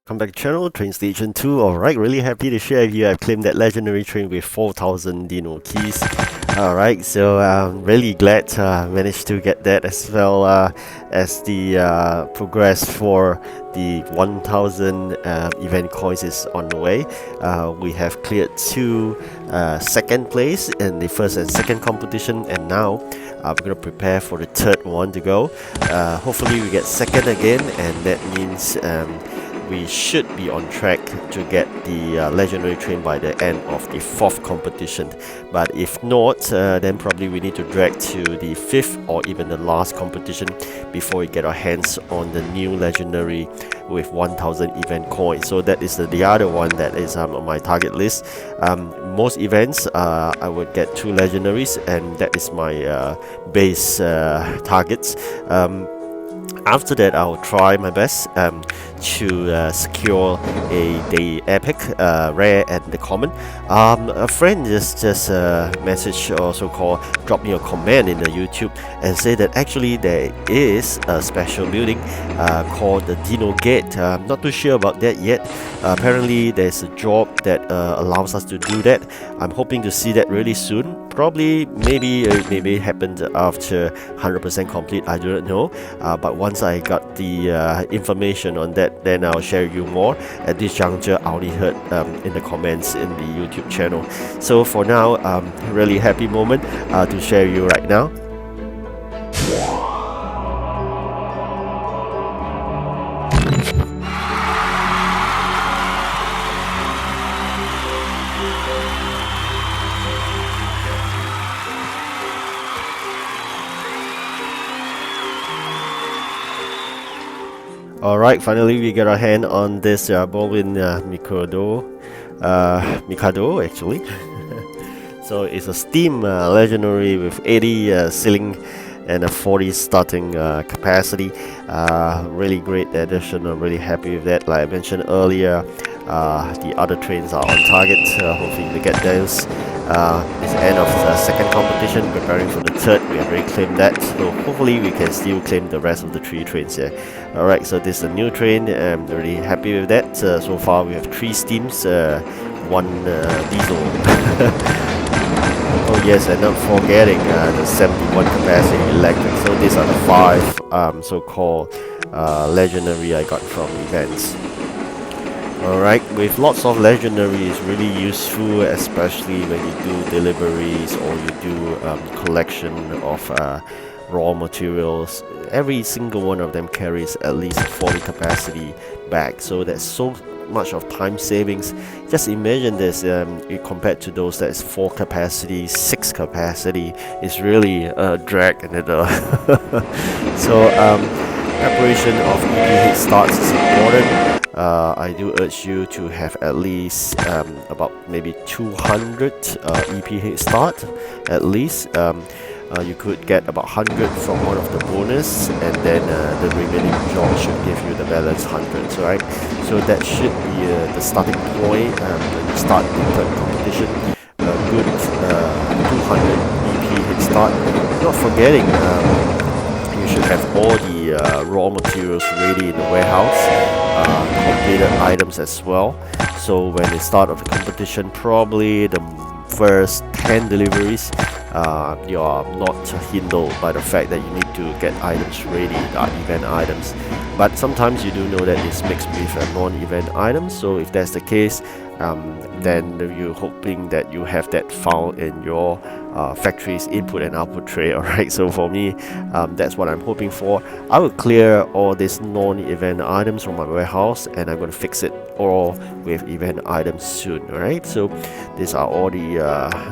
Come back to channel, TrainStation 2. Alright, really happy to share with you. I've claimed that legendary train with 4,000 Dino keys. Alright, so really glad managed to get that as well as the progress for the 1,000 event coins is on the way. We have cleared two second place in the first and second competition, and now we're going to prepare for the third one to go. Hopefully we get second again, and that means we should be on track to get the legendary train by the end of the fourth competition. But if not, then probably we need to drag to the fifth or even the last competition before we get our hands on the new legendary with 1,000 event coins. So that is the other one that is on my target list. Most events I would get 2 legendaries, and that is my base targets. After that, I'll try my best to secure the epic, rare, and the common. A friend just messaged, or so called drop me a comment in the YouTube and say that actually there is a special building called the Dino Gate. I'm not too sure about that yet. Apparently there's a job that allows us to do that. I'm hoping to see that really soon. Probably, maybe it maybe happened after 100% complete, I do not know. But once I got the information on that, then I'll share you more. At this juncture, I only heard in the comments in the YouTube channel. So for now, really happy moment to share you right now. Alright, finally we get our hand on this Baldwin Mikado actually. So it's a Steam legendary with 80 ceiling and a 40 starting capacity. Really great addition. I'm really happy with that. Like I mentioned earlier, the other trains are on target. Hopefully we get those. It's the end of the second competition, preparing for the third. We have already claimed that, so hopefully we can still claim the rest of the 3 trains here. Alright, so this is a new train. I'm really happy with that. So far we have 3 steams, 1 diesel. Oh yes, and not forgetting the 71 capacity electric. So these are the 5 so-called legendary I got from events. Alright, with lots of legendary is really useful, especially when you do deliveries or you do collection of raw materials. Every single one of them carries at least 40 capacity bag, so that's so much of time savings. Just imagine this, compared to those that's 4 capacity, 6 capacity, is really a drag in it. So preparation of EP head starts is important. I do urge you to have at least about maybe 200 EP head start at least. You could get about 100 from one of the bonus, and then the remaining job should give you the balance 100, right? So that should be the starting point when you start the third competition. A good 200 EP head start. Not forgetting, you should have all the raw materials ready in the warehouse. Completed items as well, so when the start of the competition, probably the first 10 deliveries, you are not hindered by the fact that you need to get items ready, event items. But sometimes you do know that it's mixed with non-event items, so if that's the case, then you're hoping that you have that found in your factory's input and output tray. Alright, so for me, that's what I'm hoping for. I will clear all these non-event items from my warehouse, and I'm going to fix it all with event items soon. Alright, so these are all the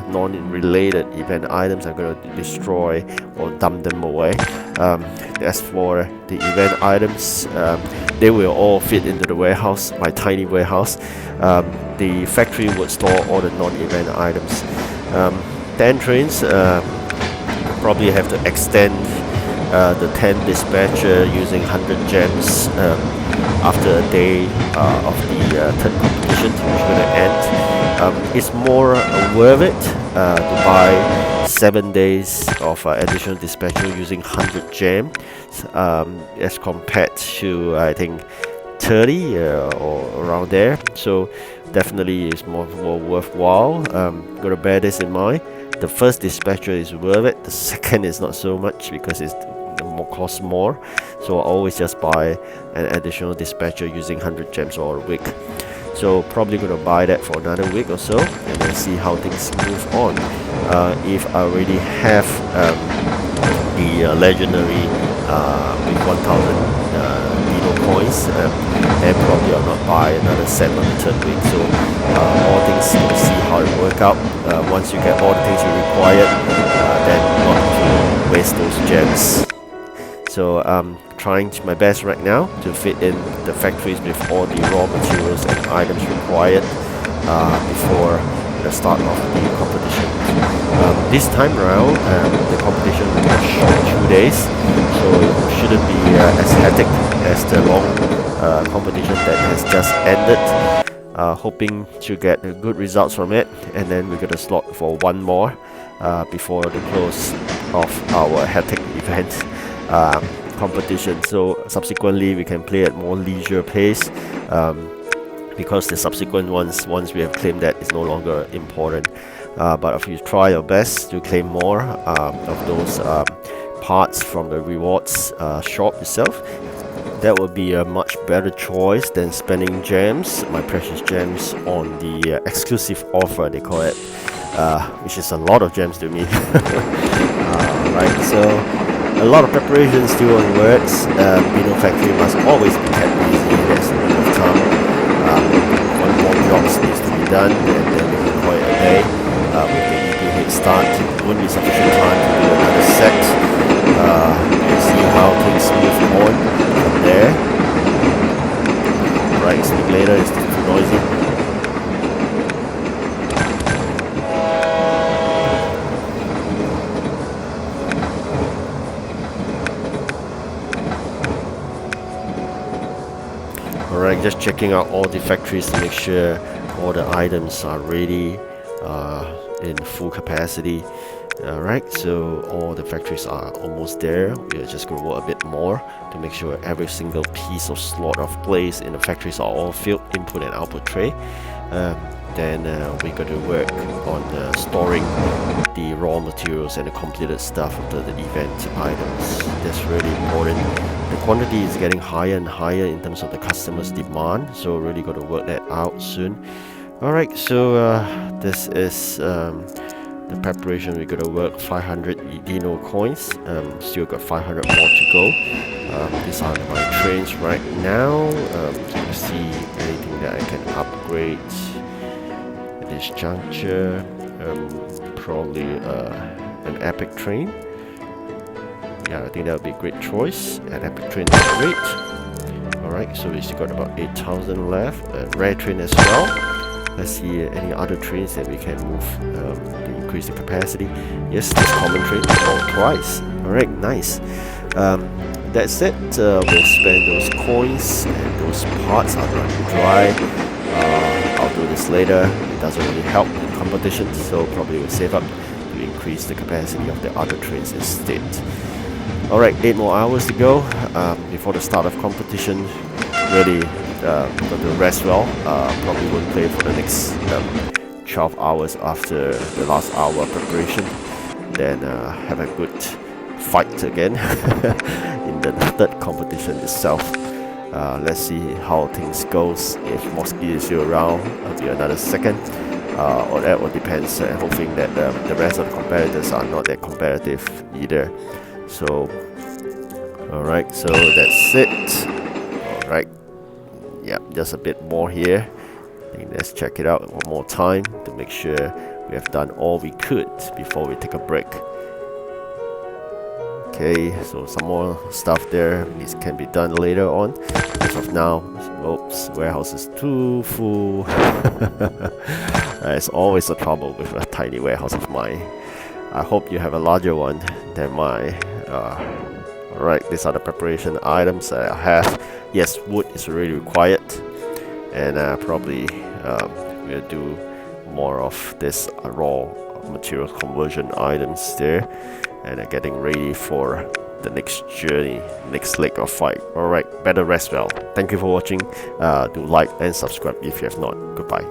non-related event items. I'm going to destroy or dump them away. As for the event items, they will all fit into the warehouse, my tiny warehouse. The factory would store all the non-event items. 10 trains, probably have to extend the 10 dispatcher using 100 gems after a day of the third competition, which is going to end. It's more worth it to buy 7 days of additional dispatcher using 100 gem as compared to, I think, 30 or around there, so definitely it's more worthwhile. Gotta bear this in mind. The first dispatcher is worth it, the second is not so much because it's costs more, so I always just buy an additional dispatcher using 100 gems or a week. So probably gonna buy that for another week or so and then see how things move on. If I already have the legendary with 1000 Dino coins, then probably I'll not buy another set on the third week. So all things, to see how it work out. Once you get all the things you require, then not to waste those gems. So I'm trying my best right now to fit in the factories with all the raw materials and items required before the start of the competition. This time around, the competition will be a short 2 days, so it shouldn't be as hectic as the long competition that has just ended. Hoping to get good results from it, and then we're gonna slot for one more before the close of our hectic event competition. So subsequently we can play at more leisure pace, because the subsequent ones, once we have claimed that, is no longer important. But if you try your best to claim more of those parts from the rewards shop itself, that would be a much better choice than spending gems, my precious gems, on the exclusive offer, they call it, which is a lot of gems to me. Right, so a lot of preparation still on words. Dino Factory must always be kept busy. There's a bit of time. One more jobs needs to be done, and then we can call it a day. With the EP head start, it won't be sufficient time to do another set. We'll see how things move on from there. Right, speak later, it's too noisy. Alright, just checking out all the factories to make sure all the items are ready in full capacity. Alright, so all the factories are almost there. We're just going to work a bit more to make sure every single piece of slot of place in the factories are all filled, input and output tray. Then we're going to work on storing the raw materials and the completed stuff of the event items. That's really important. The quantity is getting higher and higher in terms of the customer's demand, so really got to work that out soon. Alright, so this is the preparation. We're gonna work 500 Dino coins. Still got 500 more to go. These are my trains right now. Let's see anything that I can upgrade at this juncture. Probably an epic train. Yeah, I think that would be a great choice. An epic train is great. Alright, so we still got about 8,000 left. A rare train as well. Let's see any other trains that we can move to increase the capacity. Yes, this common train, twice. Alright, nice. That's it. We'll spend those coins and those parts are running dry. I'll do this later. It doesn't really help in competition, so probably we'll save up to increase the capacity of the other trains instead. Alright, 8 more hours to go before the start of competition. Really got to rest well. Probably won't play for the next 12 hours after the last hour of preparation. Then have a good fight again in the third competition itself. Let's see how things goes. If Mosky is still around, it'll be another second. Or that will depend. Hoping that the rest of the competitors are not that competitive either. So, alright, so that's it. Alright, yeah, just a bit more here. Let's check it out one more time to make sure we have done all we could before we take a break. Okay, so some more stuff there. This can be done later on. As of now, oops, warehouse is too full. It's always a trouble with a tiny warehouse of mine. I hope you have a larger one than mine. Alright, these are the preparation items that I have. Yes, wood is really required, and probably we'll do more of this raw material conversion items there, and getting ready for the next journey, next leg of fight. Alright, better rest well. Thank you for watching. Do like and subscribe if you have not. Goodbye.